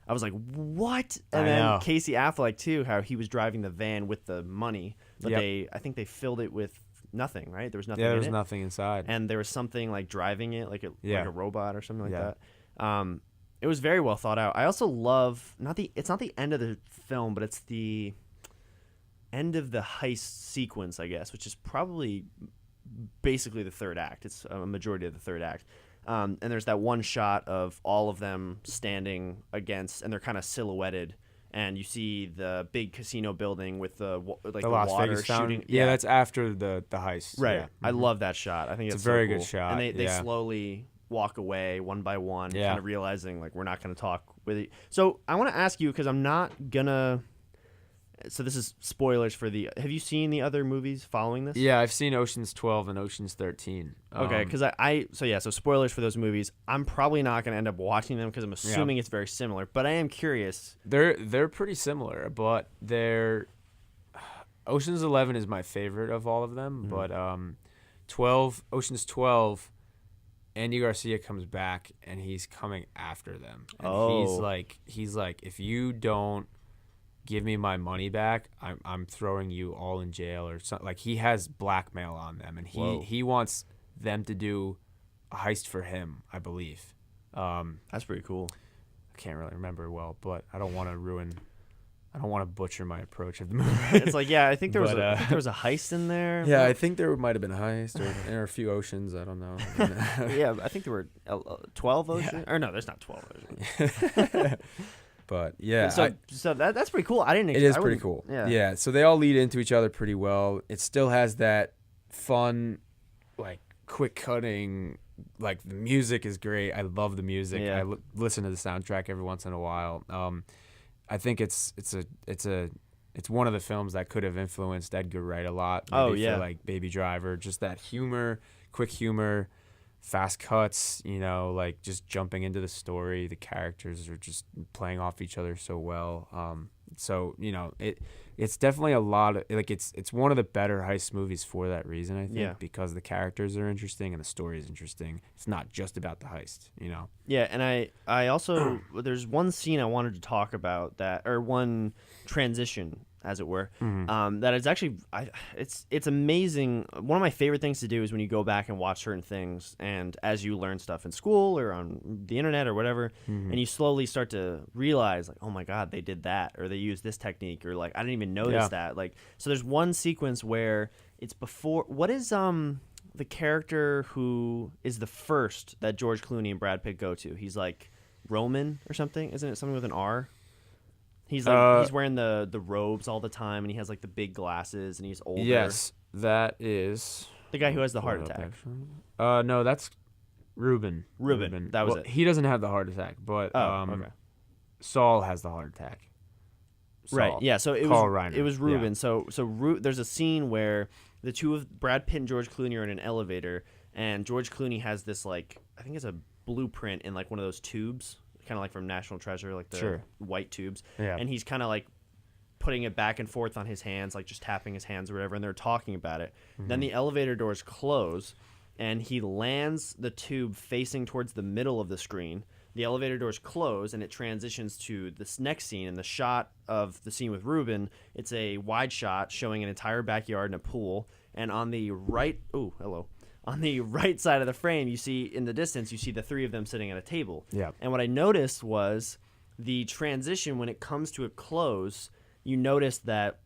I was like, what? And then Casey Affleck too, how he was driving the van with the money, but I think they filled it with nothing, right? There was nothing. There was nothing inside, and there was something like driving it, like a robot or something like that. It was very well thought out. I also love it's not the end of the film, but it's the end of the heist sequence, I guess, which is probably basically the third act. It's a majority of the third act. And there's that one shot of all of them standing against, and they're kind of silhouetted, and you see the big casino building with the water shooting. Yeah, that's after the heist. Right. Yeah. I love that shot. I think it's it's a very so cool. good shot. And they slowly walk away one by one, kind of realizing like we're not going to talk with you. So I want to ask you, because I'm not gonna. So this is spoilers for the. Have you seen the other movies following this? Yeah, I've seen Ocean's 12 and Ocean's 13. Okay, because so spoilers for those movies. I'm probably not going to end up watching them because I'm assuming it's very similar. But I am curious. They're pretty similar, but Ocean's 11 is my favorite of all of them. Mm-hmm. But Ocean's 12, Andy Garcia comes back and he's coming after them. And he's like, if you don't give me my money back, I'm throwing you all in jail or something. Like, he has blackmail on them, and he wants them to do a heist for him, I believe. That's pretty cool. I can't really remember well, but I don't want to ruin I don't want to butcher my approach of the movie. It's like, yeah, I think there was But, I think there was a heist in there. Yeah, I think there might have been a heist or a few oceans. I don't know. Yeah, I think there were 12 oceans. Or no, there's not 12 oceans. But yeah, so that's pretty cool. I didn't. It is pretty cool. Yeah. So they all lead into each other pretty well. It still has that fun, like quick cutting. Like the music is great. I love the music. Yeah. I listen to the soundtrack every once in a while. I think it's one of the films that could have influenced Edgar Wright a lot. Maybe for like Baby Driver, just that humor, quick humor, fast cuts, like just jumping into the story. The characters are just playing off each other so well. So it's definitely a lot of like it's one of the better heist movies for that reason, I think, because the characters are interesting and the story is interesting. It's not just about the heist, Yeah, and I also there's one scene I wanted to talk about or one transition, as it were, that is actually it's amazing. One of my favorite things to do is when you go back and watch certain things, and as you learn stuff in school or on the internet or whatever, and you slowly start to realize like, oh my god, they did that, or they used this technique, or like I didn't even notice that. Like, so there's one sequence where it's before what is the character who is the first that George Clooney and Brad Pitt go to. He's like Roman or something, isn't it? Something with an R. He's like he's wearing the robes all the time, and he has like the big glasses, and he's older. Yes, that is the guy who has the heart attack. No, that's Ruben. That was it. He doesn't have the heart attack, but okay. Saul has the heart attack. Saul. Right. Yeah. So it Carl was Reiner. It was Ruben. Yeah. So there's a scene where the two of Brad Pitt and George Clooney are in an elevator, and George Clooney has this like I think it's a blueprint in like one of those tubes. Kind of like from National Treasure, like the white tubes. Yeah. And he's kind of like putting it back and forth on his hands, like just tapping his hands or whatever, and they're talking about it. Then the elevator doors close, and he lands the tube facing towards the middle of the screen. The elevator doors close, and it transitions to this next scene. And the shot of the scene with Ruben, it's a wide shot showing an entire backyard and a pool. And on the right... Oh, hello. On the right side of the frame, you see in the distance, you see the three of them sitting at a table. Yeah. And what I noticed was the transition when it comes to a close, you notice that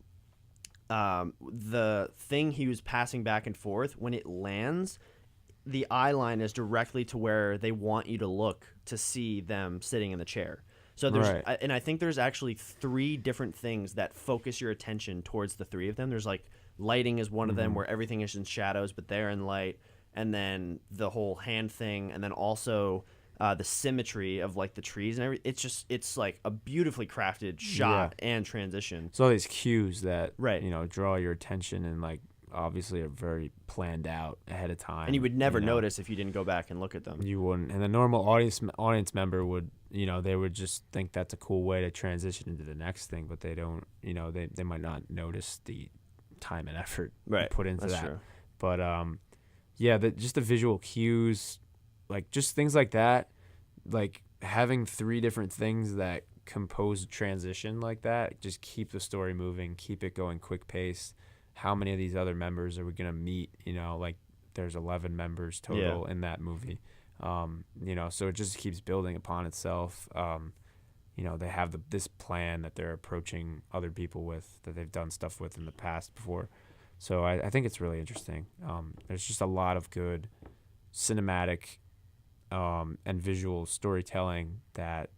the thing he was passing back and forth, when it lands, the eye line is directly to where they want you to look to see them sitting in the chair. So there's, and I think there's actually 3 different things that focus your attention towards the 3 of them. There's like lighting is one of them where everything is in shadows, but they're in light. And then the whole hand thing, and then also the symmetry of like the trees and everything. It's like a beautifully crafted shot and transition. So all these cues that draw your attention and like obviously are very planned out ahead of time. And you would never notice if you didn't go back and look at them. You wouldn't. And the normal audience member would, they would just think that's a cool way to transition into the next thing, but they don't, they might not notice the time and effort put into that. True. But just the visual cues, like just things like that, like having 3 different things that compose a transition like that, just keep the story moving, keep it going quick pace. How many of these other members are we going to meet? Like there's 11 members total in that movie. So it just keeps building upon itself. They have this plan that they're approaching other people with, that they've done stuff with in the past before. So I think it's really interesting. There's just a lot of good cinematic and visual storytelling that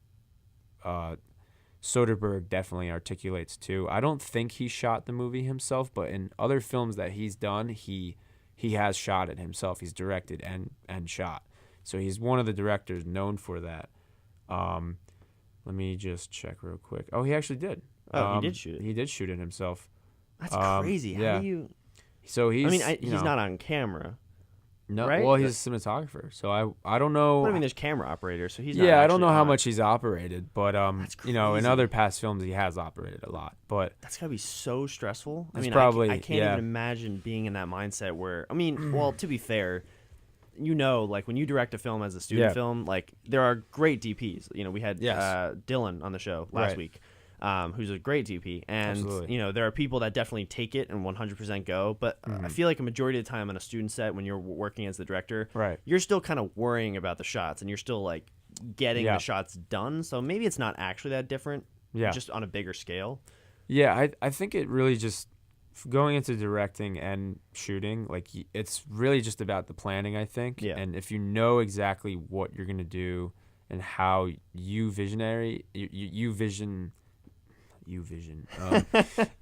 Soderbergh definitely articulates too. I don't think he shot the movie himself, but in other films that he's done, he has shot it himself. He's directed and shot. So he's one of the directors known for that. Let me just check real quick. Oh, he actually did. Oh, he did shoot it. He did shoot it himself. That's crazy. How do you... So he's... he's not on camera. No, right? Well, he's a cinematographer, so I don't know. But there's camera operators, so he's not. Yeah, I don't know how much he's operated, but in crazy. other past films he has operated a lot. But that's gotta be so stressful. I can't even imagine being in that mindset where well, to be fair, like when you direct a film as a student film, like there are great DPs. We had Dylan on the show last week. Who's a great DP, and Absolutely. There are people that definitely take it and 100% go, but I feel like a majority of the time on a student set when you're working as the director, you're still kind of worrying about the shots and you're still like getting the shots done, so maybe it's not actually that different, just on a bigger scale. Yeah, I think it really just going into directing and shooting, like it's really just about the planning, I think. Yeah. And if you know exactly what you're gonna do and how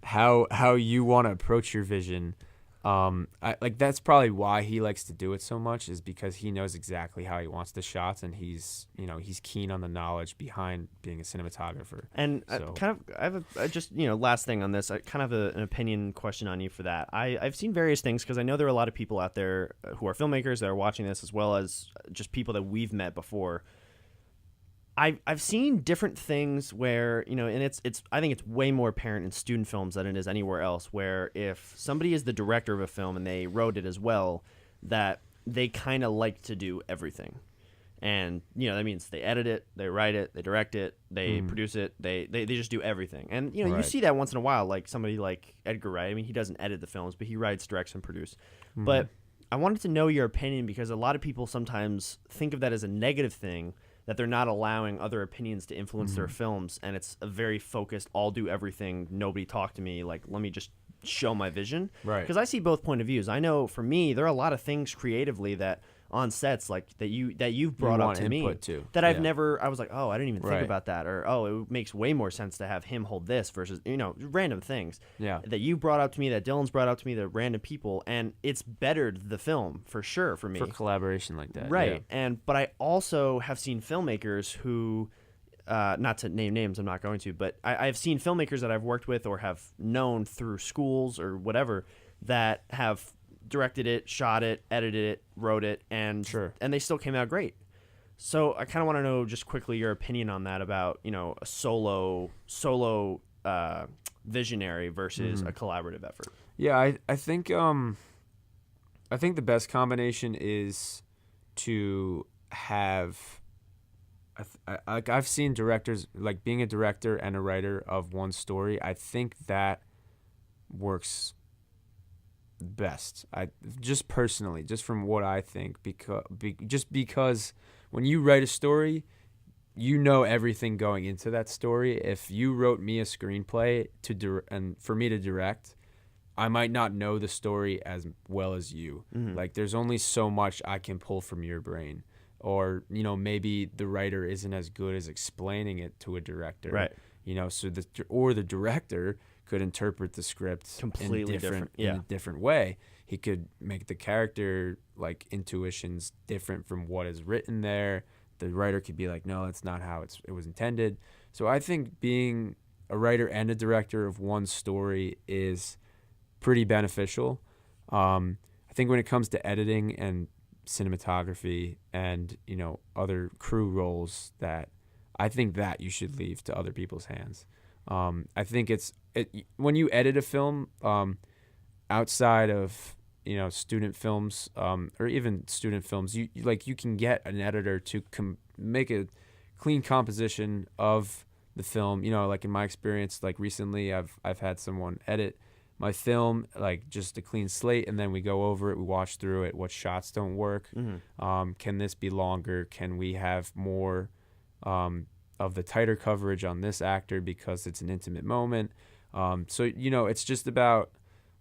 how you want to approach your vision. That's probably why he likes to do it so much, is because he knows exactly how he wants the shots, and he's keen on the knowledge behind being a cinematographer. And So I have just last thing on this, kind of an opinion question on you for that. I've seen various things because I know there are a lot of people out there who are filmmakers that are watching this, as well as just people that we've met before. I've seen different things where, and it's I think it's way more apparent in student films than it is anywhere else, where if somebody is the director of a film and they wrote it as well, that they kind of like to do everything. And, that means they edit it, they write it, they direct it, they produce it, they just do everything. And, you Right. see that once in a while, like somebody like Edgar Wright. I mean, he doesn't edit the films, but he writes, directs, and produces. But I wanted to know your opinion because a lot of people sometimes think of that as a negative thing, that they're not allowing other opinions to influence their films, and it's a very focused, I'll do everything, nobody talk to me, like, let me just show my vision. Right. Because I see both point of views. I know for me, there are a lot of things creatively that on sets, like that you've brought up want to me input to. that I've Yeah. never, I was like, oh, I didn't even think Right. about that, or oh, it makes way more sense to have him hold this versus, random things Yeah. that you brought up to me, that Dylan's brought up to me, that random people, and it's bettered the film for sure for me. For collaboration like that. Right. Yeah. But I also have seen filmmakers who, not to name names, I'm not going to, but I've seen filmmakers that I've worked with or have known through schools or whatever that have directed it, shot it, edited it, wrote it, and they still came out great. So I kind of want to know just quickly your opinion on that about, a solo visionary versus a collaborative effort. Yeah, I think the best combination is to have I've seen directors, like being a director and a writer of one story. I think that works best. Just personally, just from what I think, because when you write a story, you know everything going into that story. If you wrote me a screenplay and for me to direct, I might not know the story as well as you. Like, there's only so much I can pull from your brain, or maybe the writer isn't as good as explaining it to a director. Right. So the director could interpret the script Completely different. in a different way. He could make the character like intuitions different from what is written there. The writer could be like, no, that's not how it was intended. So I think being a writer and a director of one story is pretty beneficial. I think when it comes to editing and cinematography and other crew roles, that I think that you should leave to other people's hands. I think when you edit a film, outside of student films, or even student films, you can get an editor to make a clean composition of the film. Like in my experience, like recently I've had someone edit my film, like just a clean slate, and then we go over it, we watch through it, what shots don't work, can this be longer, can we have more of the tighter coverage on this actor because it's an intimate moment. So it's just about,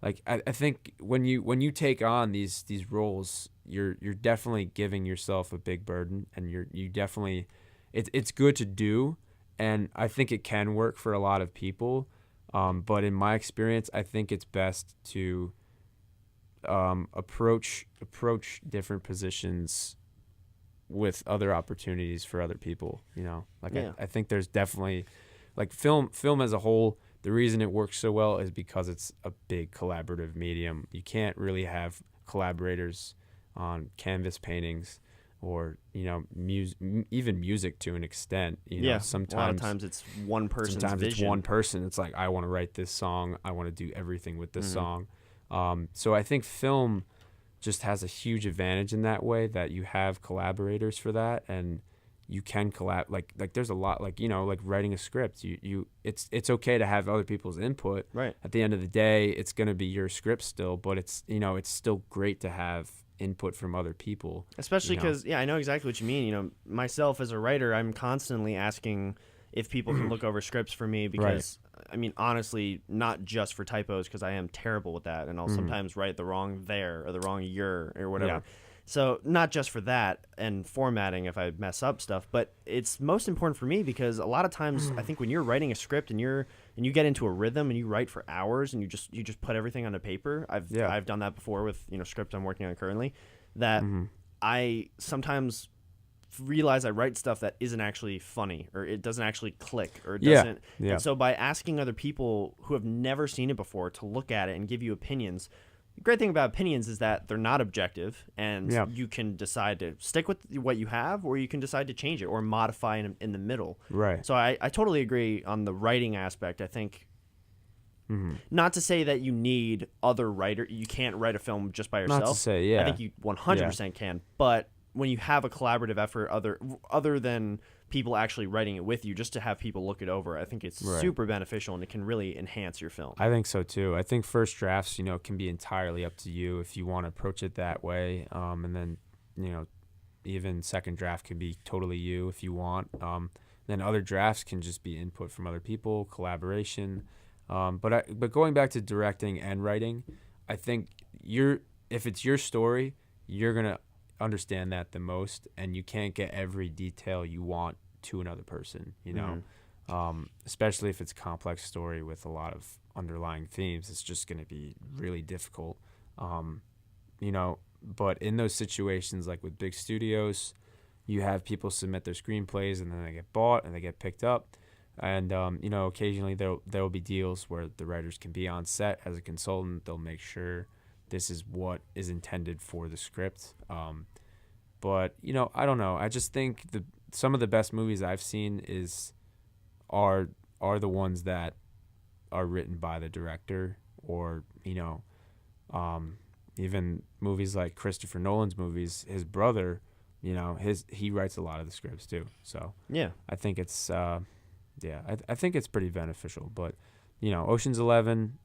like, I think when you take on these roles, you're definitely giving yourself a big burden, and you definitely it's good to do, and I think it can work for a lot of people. But in my experience, I think it's best to approach different positions with other opportunities for other people. I think there's definitely, like, film as a whole, the reason it works so well is because it's a big collaborative medium. You can't really have collaborators on canvas paintings or even music to an extent. Sometimes a lot of times it's one person's sometimes vision. it's one person. It's like, I want to write this song, I want to do everything with this song. So I think film just has a huge advantage in that way, that you have collaborators for that, and you can collab. Like there's a lot, like writing a script. It's okay to have other people's input. Right. At the end of the day, it's gonna be your script still, but it's still great to have input from other people. Especially because, I know exactly what you mean. Myself as a writer, I'm constantly asking if people can look over scripts for me, because I mean, honestly, not just for typos, because I am terrible with that, and I'll sometimes write the wrong there or the wrong your or whatever. Yeah. So not just for that and formatting if I mess up stuff, but it's most important for me because a lot of times I think when you're writing a script and you get into a rhythm and you write for hours and you just put everything on a paper. I've done that before with script I'm working on currently, that I sometimes realize I write stuff that isn't actually funny, or it doesn't actually click, or it doesn't. Yeah. And so by asking other people who have never seen it before to look at it and give you opinions. The great thing about opinions is that they're not objective, and you can decide to stick with what you have, or you can decide to change it or modify in the middle. Right. So I totally agree on the writing aspect. I think not to say that you need other writers. You can't write a film just by yourself. Not to say, yeah. I think you 100% can. But when you have a collaborative effort, other than people actually writing it with you, just to have people look it over, I think it's super beneficial, and it can really enhance your film. I think so too. I think first drafts, can be entirely up to you if you want to approach it that way. And then, even second draft can be totally you if you want. Then other drafts can just be input from other people, collaboration. But going back to directing and writing, I think if it's your story, you're gonna understand that the most, and you can't get every detail you want to another person, especially if it's a complex story with a lot of underlying themes. It's just going to be really difficult, but in those situations, like with big studios, you have people submit their screenplays and then they get bought and they get picked up, and occasionally there will be deals where the writers can be on set as a consultant. They'll make sure this is what is intended for the script. But I don't know. I just think some of the best movies I've seen are the ones that are written by the director, or even movies like Christopher Nolan's movies. His brother, he writes a lot of the scripts too. So yeah, I think it's I think it's pretty beneficial. But Ocean's 11,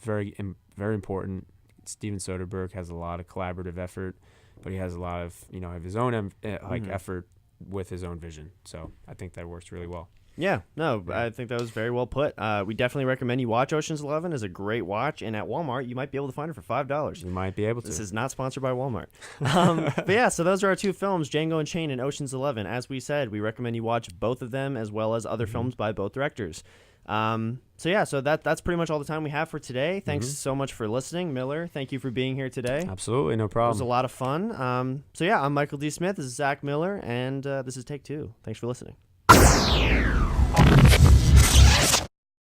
very very important. Steven Soderbergh has a lot of collaborative effort, but he has a lot of of his own effort with his own vision. So I think that works really well. Yeah, no, I think that was very well put. We definitely recommend you watch Ocean's 11. It's a great watch, and at Walmart you might be able to find it for $5. You might be able to. This is not sponsored by Walmart. But yeah, so those are our two films, Django Unchained and Ocean's 11. As we said, we recommend you watch both of them, as well as other films by both directors. So that's pretty much all the time we have for today. Thanks so much for listening. Miller, thank you for being here today. Absolutely, no problem. It was a lot of fun. I'm Michael D. Smith. This is Zach Miller, and this is Take Two. Thanks for listening.